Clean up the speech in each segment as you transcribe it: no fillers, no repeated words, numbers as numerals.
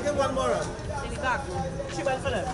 Take it one more run. In the back. She went for them.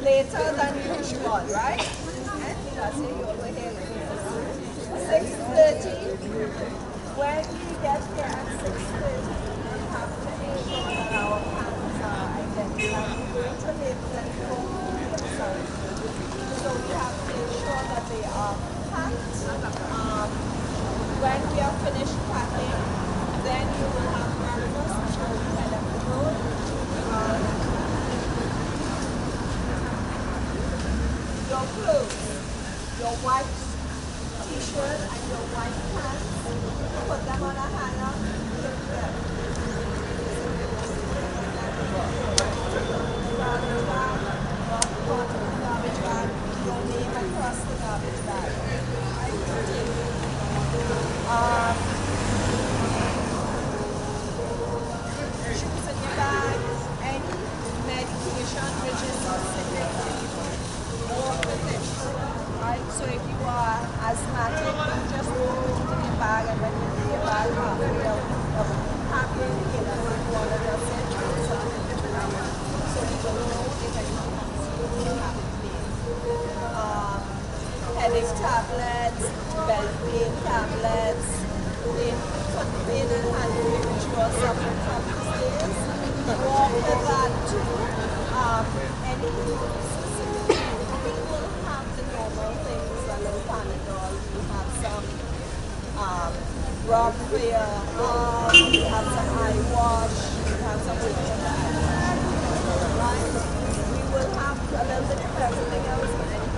Later than usual, right? And that's it, you over here. 6:30. When we get here at 6:30, we have to ensure that our pants are identified. We're going to label them for inside. So we have to ensure that they are packed. When we are finished packing, then you will have breakfast, which will be head up the road. Your clothes, your white t-shirt and your white pants, put them on a hanger, put them. Garbage bag, put in the garbage bag, your name across the garbage bag. Shoes in your bag, any medication which is specific to you. Right? So if you are asthmatic, you just put it in your bag, and when you leave your bag halfway of happy inhaler, you want to just say, so you don't know if anything happens. Headache tablets, belly pain tablets, pain and hand pain which you are suffering from these days. Walk with that too. Any specific people have the normal things, a little Panadol, we have some rub for your arm, we have some eye wash, we have some weight on that. Right? We will have a little bit of everything else, but anything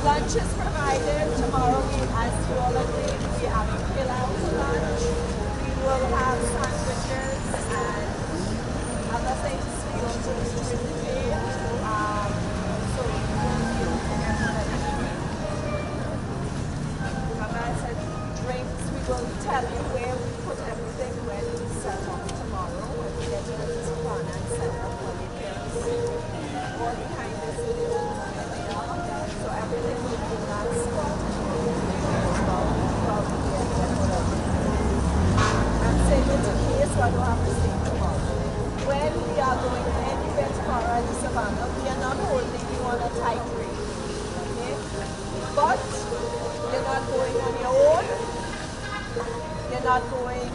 lunch is provided. Tomorrow, as you all agree, we have to fill out lunch. We will have sandwiches and other things we also do in the day. So remember I said drinks, we will tell you where we put everything when we set up tomorrow, when we get to the plan and set up what it is. All behind this video where they are. So everything will be in that spot. And same with the case, what do I have to say tomorrow? When we are going anywhere tomorrow in the savannah, we are not holding you on a tight rein. Okay? But you're not going on your own. You're not going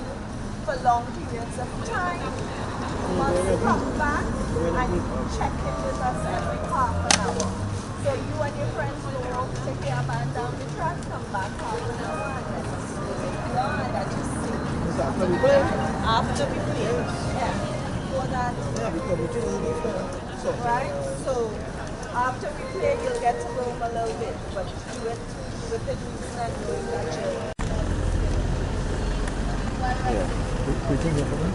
for long periods of time. Once you come back and check in with us every half an hour. So you and your friends go take your band down the track, come back half an hour, and then go and then just sing. After we play? After we play. Yeah. For that. Yeah, because we so. Right? So after we play, you'll get to roam a little bit, but do it with the reason and knowing that you're... Yeah. We can get them.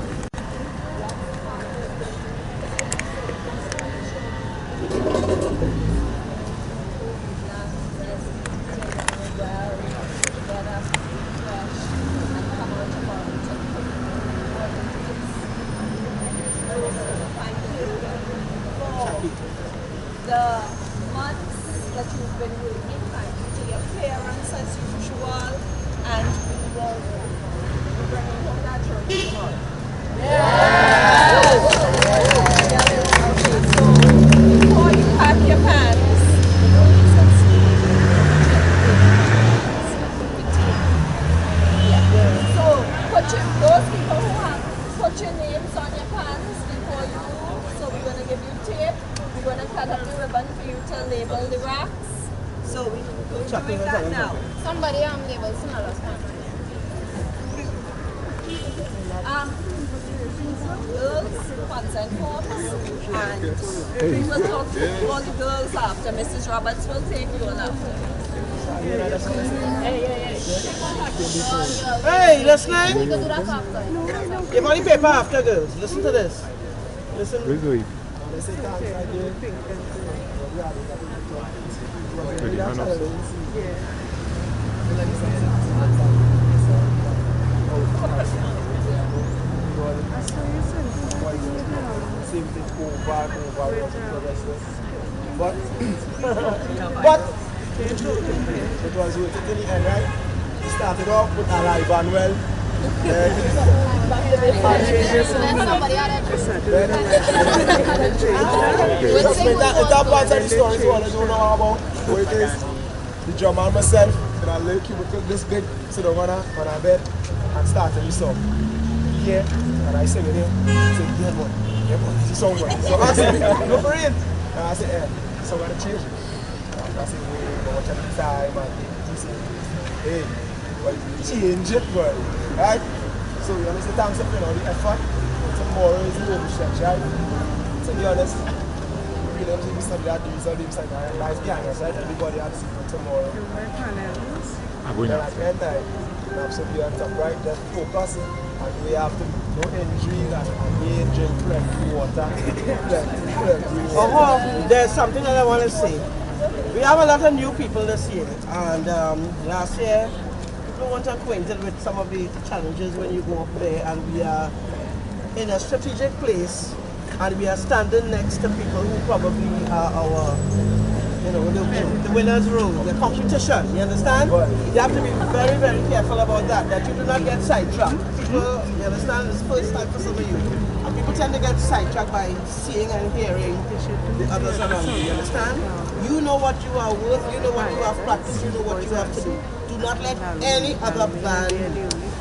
The months that you've been working, thank you to your parents as usual, and we will be bringing home that trophy tomorrow. Yes! Okay, so before you pack your pants, so those people who have put your names on your pants before you move, so we're going to give you tape. We're going to cut up the ribbon for you to label the racks. So we're doing that now. Somebody labels smaller girls, consent forms, and we will talk to all the girls after. Mrs. Roberts will take you on after. Hey, listening? Give money paper after, girls. Listen to this. Listen. But it was worth it in the end, right? We started off with Arrive and well. That part of the story is what I don't know about. What it is, the drummer and myself in a little cubicle this big, sit down on our bed and started the song. Yeah, and I sing it here. I say, yeah, boy, it's a song, boy. So I said, go for it. And I said, yeah, so I'm going to change it. I said, wait, but watch at the time, and he said, hey, well, change it, boy. Right? So you understand, thanks for putting all the effort. Tomorrow is the home stretch, right? To be honest, you know, we study that, these are the inside, and nice gangers, right? Everybody has to see for tomorrow. I'm going at the end time, you have to be on top, right? Just focus, and we have to, no injuries, and we drink plenty water, plenty water. There's something that I want to say. We have a lot of new people this year, and last year, people weren't acquainted with some of the challenges when you go up there, and we are in a strategic place, and we are standing next to people who probably are our, you know, the winner's row, the competition, you understand? You have to be very, very careful about that you do not get sidetracked. People, you understand, it's the first time for some of you. And people tend to get sidetracked by seeing and hearing the others around you, you understand? You know what you are worth, you know what you have practiced, you know what you have to do. Do not let any other band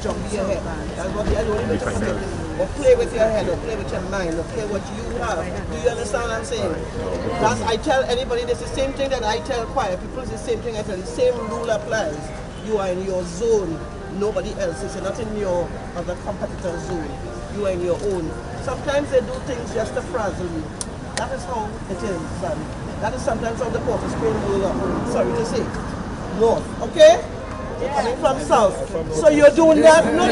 jump your head. That's what the only way to put it. Or play with your head, or play with your mind, or play what you have. Do you understand what I'm saying? That's, I tell anybody, this is the same thing that I tell choir people, it's the same thing I tell, the same rule applies. You are in your zone, nobody else is. You're not in your other competitor's zone. You are in your own. Sometimes they do things just to frazzle you. That is how it is, son. That is sometimes how the Port of Spain roll up. Sorry to say. North, okay? Coming from south. So you're doing that? No.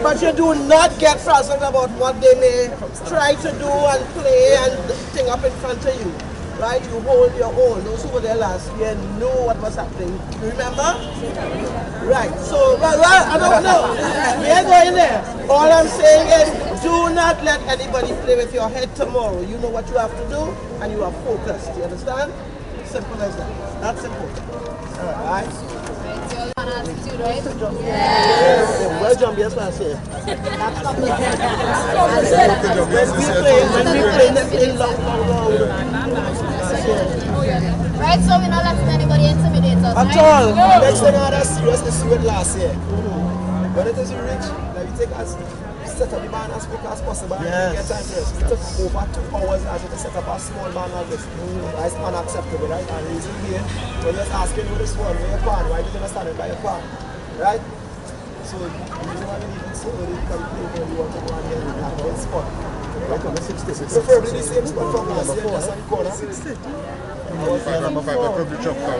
But you do not get frazzled about what they may try to do and play and thing up in front of you. Right? You hold your own. Those who were there last year know what was happening. Remember? Right. So, well, I don't know. We ain't going there. All I'm saying is, do not let anybody play with your head tomorrow. You know what you have to do, and you are focused. You understand? Simple as that. That's simple. All right. Attitude, right? Yes. Well done, yes, I say. When we play next in long. Right, so we're not letting anybody intimidate us, at all. Next thing I had a serious issue with last year. When it is reach, like we take as set up the band as quick as possible and get time to rest. We took over 2 hours as to set up a small band like this. That's unacceptable, right? And the reason being, we're just asking for this one, where your pan, why did you not stand it by your pan? Right? So you don't have anything so early to come play when you want to go and get in that one spot. Preferably the same spot from last year, just on the corner. Number 5, I probably drop down.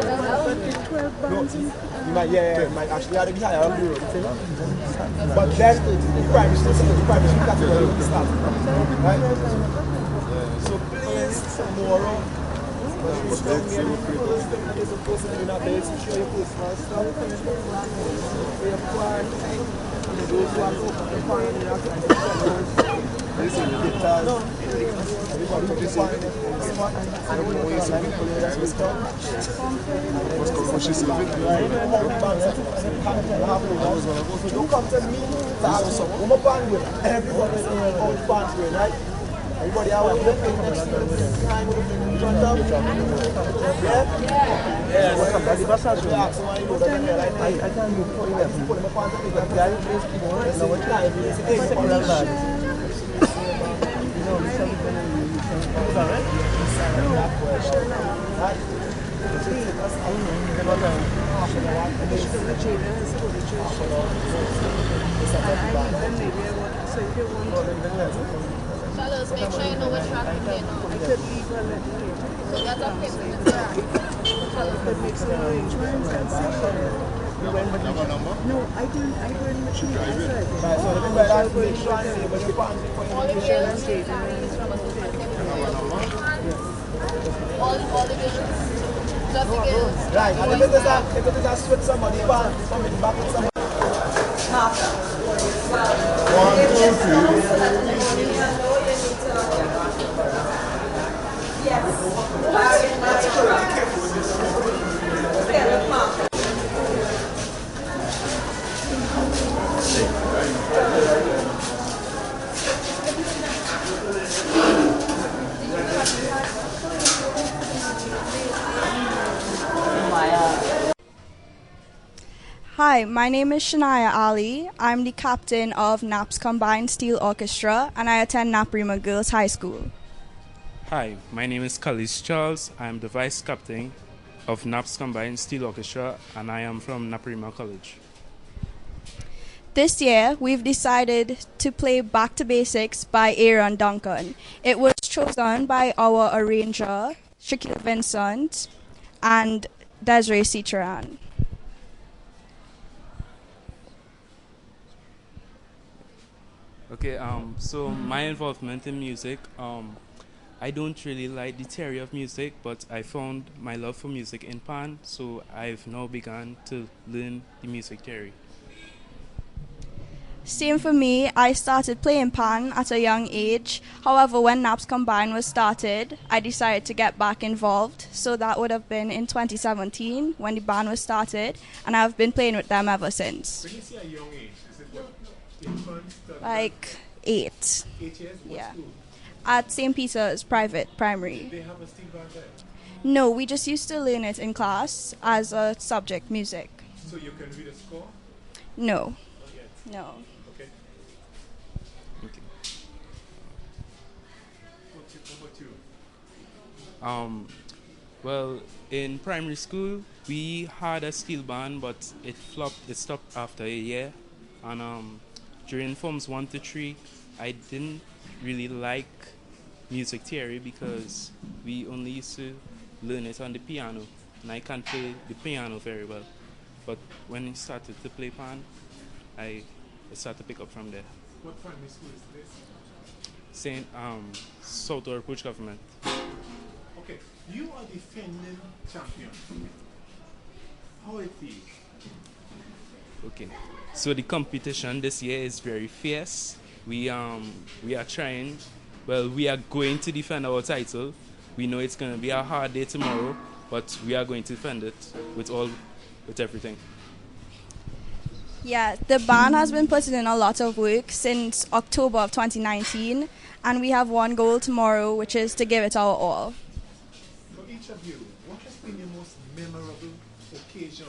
You might actually have to be higher on the road. But then the primary school category will start. Right? So please, tomorrow, when you come here, you're supposed to be in a base, show your personal stuff, your plan, those who are looking for fun, and you're trying to get guitars, everybody put this on the spot, and we know some people here that's with stuff. What's called what she's living? So don't come to me to have some band with everybody on the band with, right? Everybody out with them next time with the front up. Yeah? That's the best I should ask someone you know that I can't do 4 years. Put them up on the guy who plays keyboard. Now what time? It's 8 o'clock. Fellas, make sure you know what track you're playing on. I could leave a little later. So that's okay for you. I could make some arrangements and see. No, I didn't machine. I said. So the thing that make sure I say, but you can't All the bills, all the bills, just the girls. right, and if it is a switch somebody band, coming back with somebody. 1, 2, 3. Hi, my name is Shania Ali. I'm the captain of NAP's Combined Steel Orchestra, and I attend Naparima Girls High School. Hi, my name is Hollis Charles. I am the vice captain of NAP's Combined Steel Orchestra, and I am from Naparima College. This year, we've decided to play Back to Basics by Aaron Duncan. It was chosen by our arranger, Shaquille Vincent, and Desiree Citroen. Okay, so my involvement in music, I don't really like the theory of music, but I found my love for music in Pan, so I've now begun to learn the music theory. Same for me, I started playing Pan at a young age. However, when NAPS Combined was started, I decided to get back involved. So that would have been in 2017 when the band was started, and I've been playing with them ever since. When you say a young age, is it what? Infant? Like 8. 8 years? What Yeah. school? At St. Peter's Private Primary. They have a steel band there. No, we just used to learn it in class as a subject, music. So you can read a score? No. Not yet. No. Okay. Okay. What about you? Well, in primary school, we had a steel band, but it flopped. It stopped after a year, and during forms 1 to 3, I didn't really like music theory because we only used to learn it on the piano, and I can't play the piano very well. But when I started to play pan, I started to pick up from there. What primary school is this? Saint South Approach Government. Okay, you are defending champion. How it feels? Okay, so the competition this year is very fierce. We are trying. Well, we are going to defend our title. We know it's going to be a hard day tomorrow, but we are going to defend it with everything. Yeah, the band has been putting in a lot of work since October of 2019, and we have one goal tomorrow, which is to give it our all. For each of you, what has been your most memorable occasion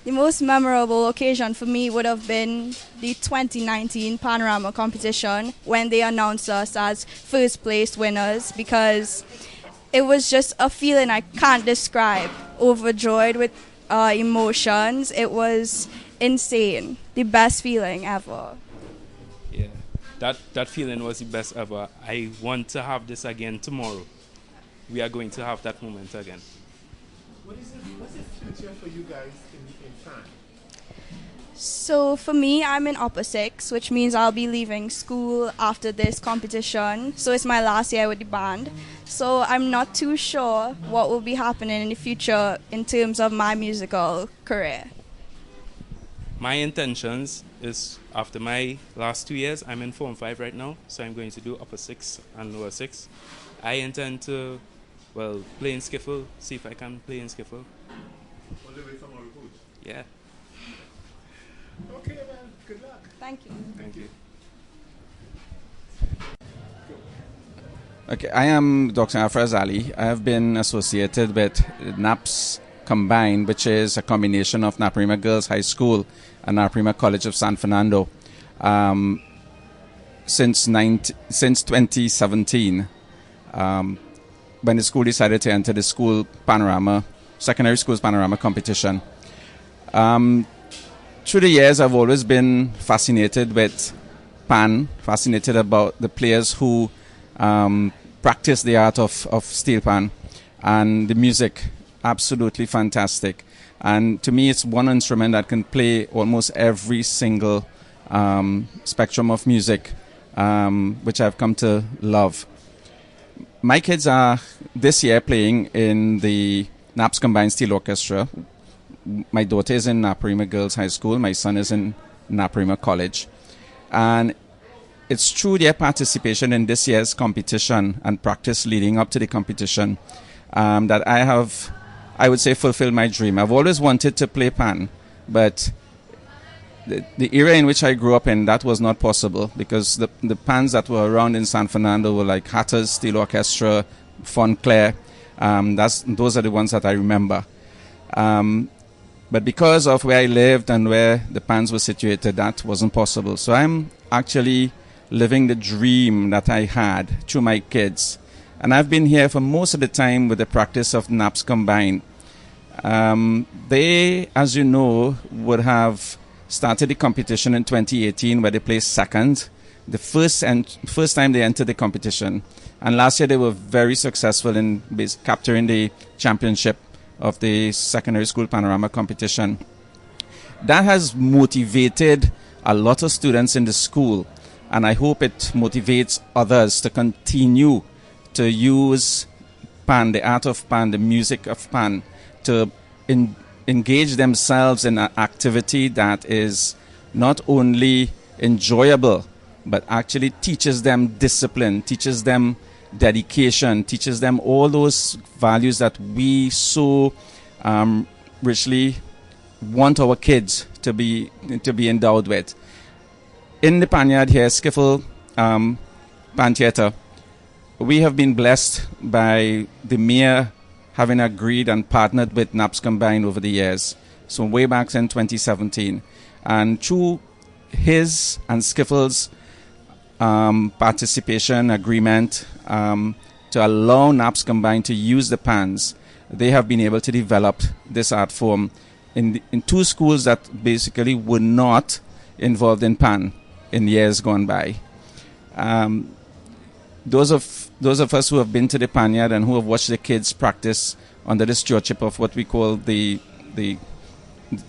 in The most memorable occasion for me would have been the 2019 Panorama competition when they announced us as first place winners, because it was just a feeling I can't describe. Overjoyed with emotions. It was insane. The best feeling ever. Yeah, that feeling was the best ever. I want to have this again tomorrow. We are going to have that moment again. What's the future for you guys in fan? So for me, I'm in upper six, which means I'll be leaving school after this competition. So it's my last year with the band. So I'm not too sure what will be happening in the future in terms of my musical career. My intentions is, after my last 2 years, I'm in Form 5 right now, so I'm going to do upper 6 and lower 6. I intend to, play in skiffle, see if I can play in skiffle. All the way from our coach. Yeah. Okay, man. Good luck. Thank you. Thank you. Okay, I am Dr. Afraz Ali. I have been associated with NAPS Combined, which is a combination of Naparima Girls High School and Naparima College of San Fernando, since 2017, when the school decided to enter the school Panorama, secondary school's Panorama competition. Through the years, I've always been fascinated with pan, fascinated about the players who practice the art of steel pan, and the music, absolutely fantastic. And to me, it's one instrument that can play almost every single spectrum of music, which I've come to love. My kids are this year playing in the NAPS Combined Steel Orchestra. My daughter is in Naparima Girls High School. My son is in Naparima College. And it's through their participation in this year's competition and practice leading up to the competition that I would say, fulfilled my dream. I've always wanted to play pan, but the era in which I grew up in, that was not possible, because the pans that were around in San Fernando were like Hatter's Steel Orchestra, Fontclair. Those are the ones that I remember. But because of where I lived and where the pans were situated, that wasn't possible. So I'm actually living the dream that I had through my kids. And I've been here for most of the time with the practice of NAPS Combined. They, as you know, would have started the competition in 2018, where they placed second, the first time they entered the competition. And last year they were very successful in capturing the championship of the secondary school Panorama competition. That has motivated a lot of students in the school, and I hope it motivates others to continue to use pan, the art of pan, the music of pan, to engage themselves in an activity that is not only enjoyable, but actually teaches them discipline, teaches them dedication, teaches them all those values that we so richly want our kids to be endowed with. In the Panyard here, Skiffle Pan Theatre, we have been blessed by the mayor having agreed and partnered with NAPS Combined over the years, so way back in 2017. And through his and Skiffle's participation agreement to allow NAPS Combined to use the pans, they have been able to develop this art form in two schools that basically were not involved in pan in years gone by. Those of us who have been to the Panyard and who have watched the kids practice under the stewardship of what we call the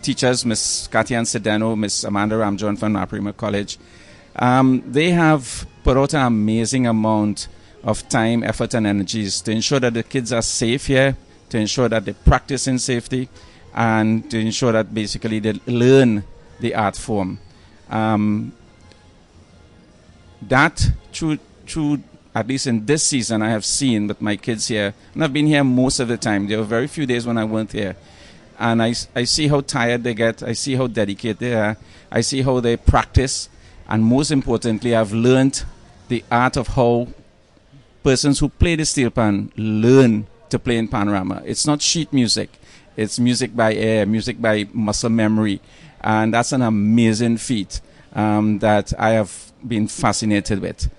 teachers, Miss Katian Sedeno, Miss Amanda Ramjohn from Naparima College, they have put out an amazing amount of time, effort, and energies to ensure that the kids are safe here, to ensure that they practice in safety, and to ensure that basically they learn the art form. That through at least in this season, I have seen with my kids here, and I've been here most of the time. There were very few days when I weren't here. And I see how tired they get. I see how dedicated they are. I see how they practice. And most importantly, I've learned the art of how persons who play the steel pan learn to play in Panorama. It's not sheet music. It's music by ear, music by muscle memory, and that's an amazing feat that I have been fascinated with.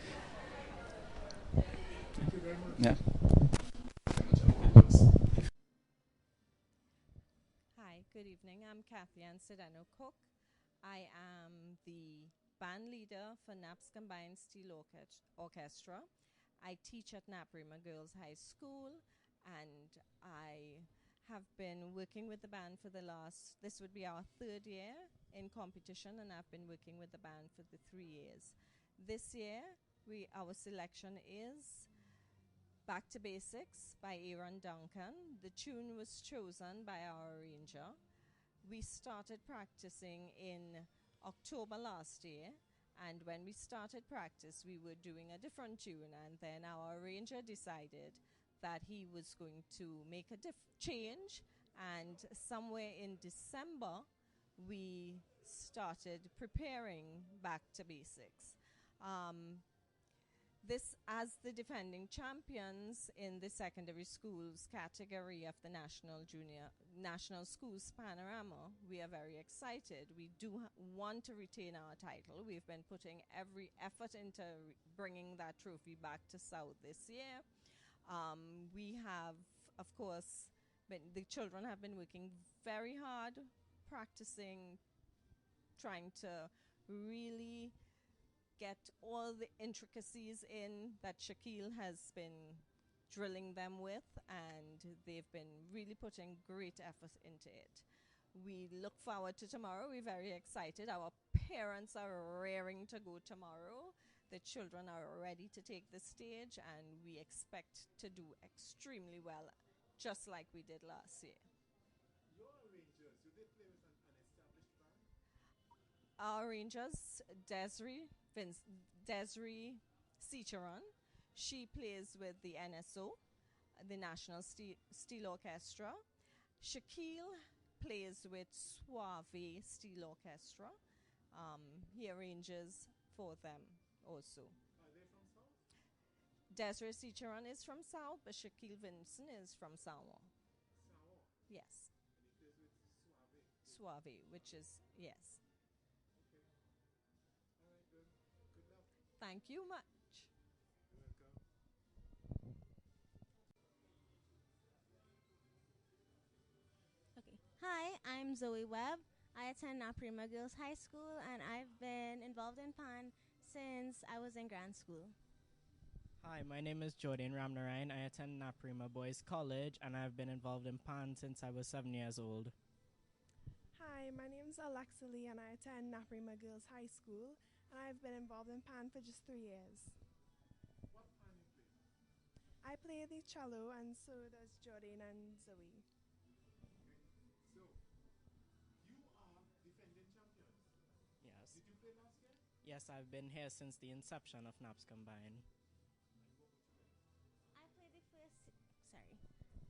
Yeah. Hi, good evening. I'm Kathy Ann Sedano Cook. I am the band leader for NAP's Combined Steel Orchestra. I teach at Naparima Girls High School, and I have been working with the band for this would be our 3rd year in competition, and I've been working with the band for the 3 years. This year, our selection is Back to Basics by Aaron Duncan. The tune was chosen by our arranger. We started practicing in October last year, and when we started practice, we were doing a different tune, and then our arranger decided that he was going to make a change, and somewhere in December, we started preparing Back to Basics. This, as the defending champions in the secondary schools category of the National Schools Panorama, we are very excited. We do want to retain our title. We've been putting every effort into bringing that trophy back to South this year. We have, of course, the children have been working very hard, practicing, trying to really get all the intricacies in that Shaquille has been drilling them with, and they've been really putting great effort into it. We look forward to tomorrow. We're very excited. Our parents are raring to go tomorrow. The children are ready to take the stage, and we expect to do extremely well, just like we did last year. Your arrangers, do they play with an established band? Our arrangers, Desiree Cicheron. She plays with the NSO, the National Steel Orchestra. Shaquille plays with Suave Steel Orchestra. He arranges for them also. Are they from South? Desiree Cicheron is from South, but Shaquille Vincent is from Samoa. Sao. Yes. And he plays with Suave. Suave, which is, yes. Okay. All right, good. Good luck. Thank you much. You're welcome. Okay. Hi, I'm Zoe Webb. I attend Naparima Girls High School, and I've been involved in PAN since I was in grade school. Hi, my name is Jordan Ramnarayan. I attend Naparima Boys College, and I've been involved in PAN since I was 7 years old. Hi, my name is Alexa Lee, and I attend Naparima Girls High School, and I've been involved in PAN for just 3 years. What band you play? I play the cello, and so does Jordan and Zoe. So, you are defending champions. Yes. Did you play last year? Yes, I've been here since the inception of NAPS Combined.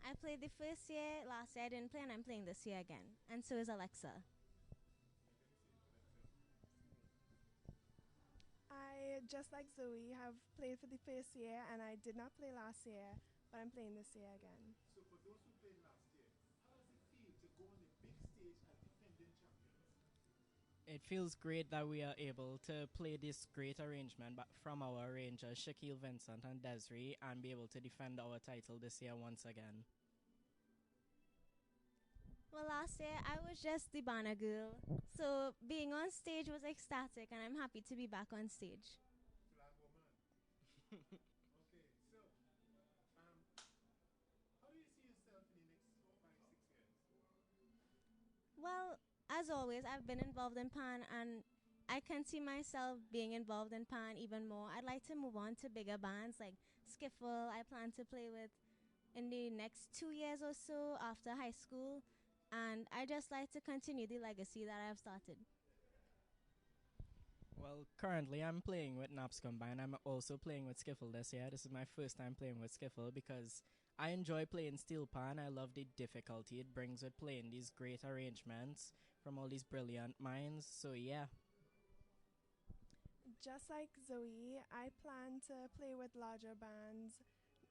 I played the first year. Last year I didn't play, and I'm playing this year again. And so is Alexa. I, just like Zoe, have played for the first year, and I did not play last year, but I'm playing this year again. So for those who played last year, how does it feel to go on the big stage as defending champions? It feels great that we are able to play this great arrangement from our arrangers, Shaquille Vincent and Desiree, and be able to defend our title this year once again. Well, last year I was just the banner girl, so being on stage was ecstatic, and I'm happy to be back on stage. Flag woman. Okay, so how do you see yourself in the next 4, 5, 6 years? Well, as always, I've been involved in PAN, and I can see myself being involved in PAN even more. I'd like to move on to bigger bands like Skiffle. I plan to play with in the next 2 years or so after high school, and I just like to continue the legacy that I've started. Well, currently I'm playing with NAPS Combined. I'm also playing with Skiffle this year. This is my first time playing with Skiffle because I enjoy playing steel pan. I love the difficulty it brings with playing these great arrangements from all these brilliant minds. So yeah. Just like Zoe, I plan to play with larger bands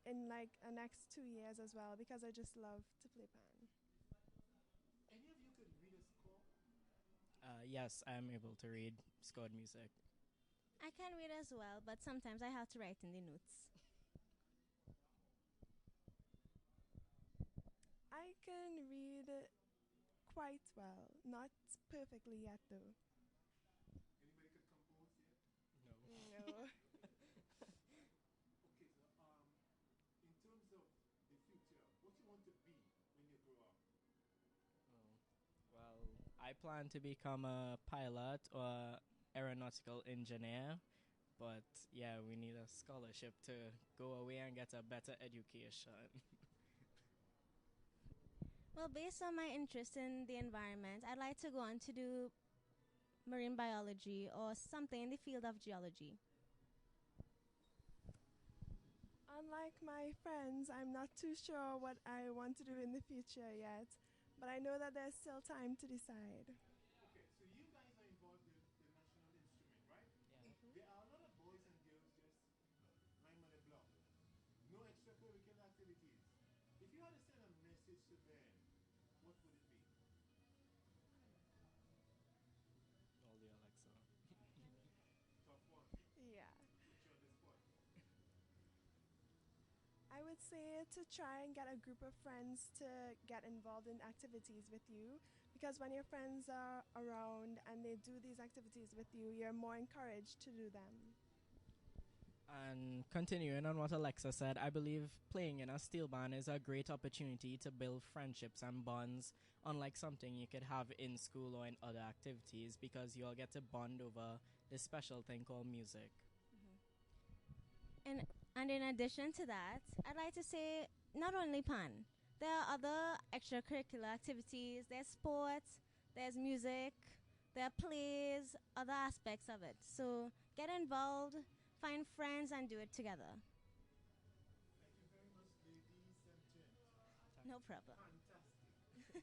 in like the next 2 years as well, because I just love to play pan. Yes, I'm able to read scored music. I can read as well, but sometimes I have to write in the notes. I can read quite well, not perfectly yet though. Anybody could compose yet? No. No. Okay, so in terms of the future, what you want to be when you grow up? Oh, well, I plan to become a pilot or aeronautical engineer, but yeah, we need a scholarship to go away and get a better education. Well, based on my interest in the environment, I'd like to go on to do marine biology or something in the field of geology. Unlike my friends, I'm not too sure what I want to do in the future yet, but I know that there's still time to decide. Okay, so you guys are involved in the national instrument, right? Yeah. There are a lot of boys and girls just lying on the block. No extracurricular activities. If you had to send a message to them, what would it be? All the Alexa. Tough one. Yeah. Put you on the spot. I would say to try and get a group of friends to get involved in activities with you, because when your friends are around and they do these activities with you, you're more encouraged to do them. And continuing on what Alexa said, I believe playing in a steel band is a great opportunity to build friendships and bonds, unlike something you could have in school or in other activities, because you all get to bond over this special thing called music. And in addition to that, I'd like to say not only PAN, there are other extracurricular activities, there's sports, there's music, there are plays, other aspects of it. So get involved, find friends, and do it together. Thank you very much, ladies and gents. No problem. Fantastic. Thank you.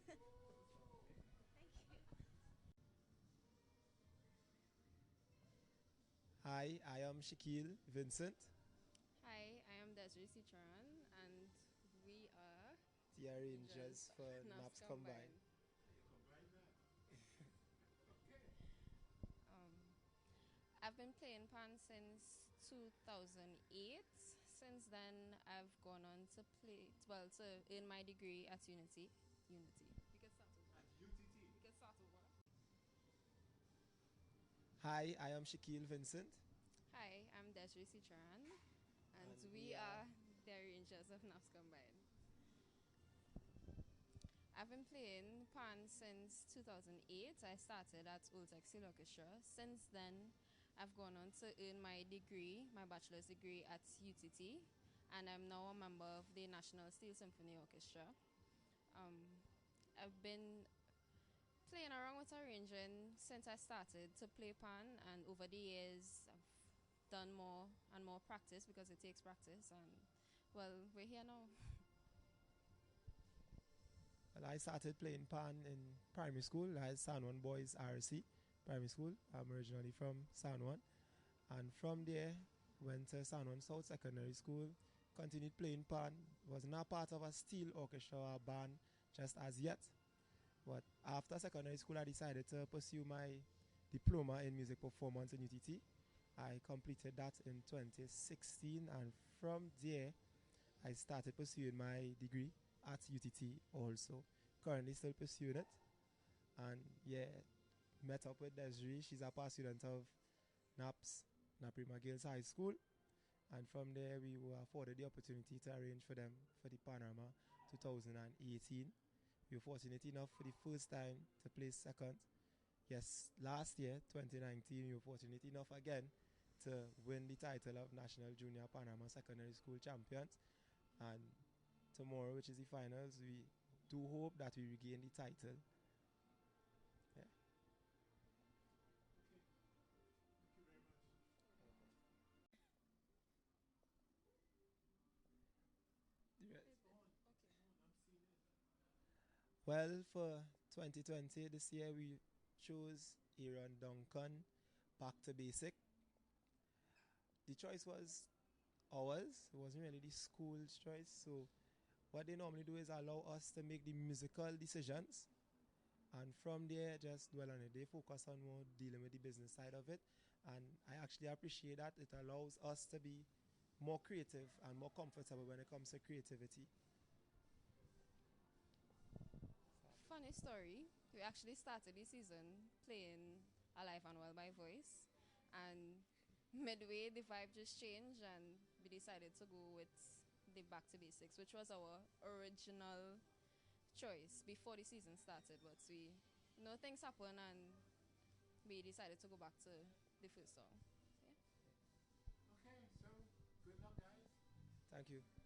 Hi, I am Shaquille Vincent, Hi, I am Desiree Citron, and we are the arrangers for Naps Naps Combine. Combine that. Okay. Um, I've been playing pan since 2008. Since then, I've gone on to to earn my degree at Unity. Unity. You can start over. At UTT. You can start over. Hi, I am Shaquille Vincent. Hi, I'm Desiree Citron, and And we are the arrangers of Naps Combine. I've been playing pan since 2008. I started at Old Textile Orchestra. Since then, I've gone on to earn my degree, my bachelor's degree at UTT, and I'm now a member of the National Steel Symphony Orchestra. I've been playing around with arranging since I started to play pan, and over the years, I've done more and more practice because it takes practice, and well, we're here now. Well, I started playing pan in primary school at San Juan Boys RC Primary School. I'm originally from San Juan. And from there, went to San Juan South Secondary School, continued playing pan. Was not part of a steel orchestra or band just as yet. But after secondary school, I decided to pursue my diploma in music performance in UTT. I completed that in 2016, and from there, I started pursuing my degree at UTT also. Currently still pursuing it. And yeah, met up with Desiree. She's a past student of Naparima Girls High School. And from there, we were afforded the opportunity to arrange for them for the Panorama 2018. We were fortunate enough for the first time to place second. Yes, last year, 2019, we were fortunate enough again to win the title of National Junior Panorama Secondary School Champions. And tomorrow, which is the finals, we do hope that we regain the title. Yeah. Okay. Thank you very much. I'm seeing it. Well, for 2020, this year we chose Aaron Duncan, Back to Basic. The choice was ours. It wasn't really the school's choice. So what they normally do is allow us to make the musical decisions. And from there, just dwell on it. They focus on more dealing with the business side of it. And I actually appreciate that. It allows us to be more creative and more comfortable when it comes to creativity. Funny story. We actually started the season playing Alive and Well by Voice. And midway, the vibe just changed and we decided to go with the Back to Basics, which was our original choice before the season started. But things happen and we decided to go back to the first song. Okay, so good luck, guys. Thank you.